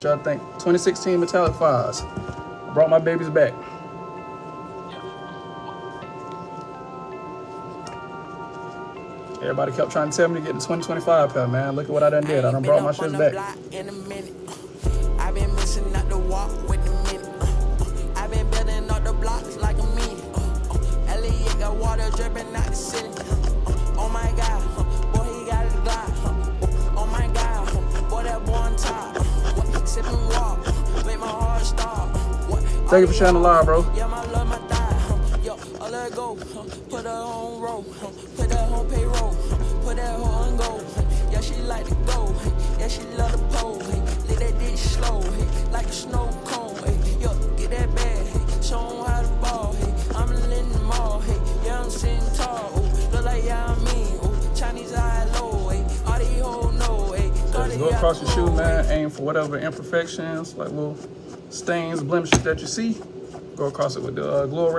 Y'all think 2016 metallic fives. Brought my babies back. Everybody kept trying to tell me to get the 2025 pair, man. Look at what I done did. I done brought my shits back. I've been missing out the walk with the minute. I've been building up the blocks like a minute. Elliot got water dripping out the city. Oh my God, boy, he got a Glock. Oh my God, boy, that boy on top. Sipping walk, make my heart stop. Thank you for sharing the live, bro. Yeah, my love, my thigh. Yo, I let go. Put her on roll. Put that on payroll. Put that on go. Yeah, she like to go. Yeah, she love the pole. Let that dick slow. Like a snow cone. Yo, get that bag. Show 'em how to ball. I'm in the mall. Yeah, I'm sitting tall. Look like yeah, I mean. Chinese eye low. All these hoes know. Just go across your shoe, man. Aim for whatever imperfections, like little stains, blemishes that you see. Go across it with the glow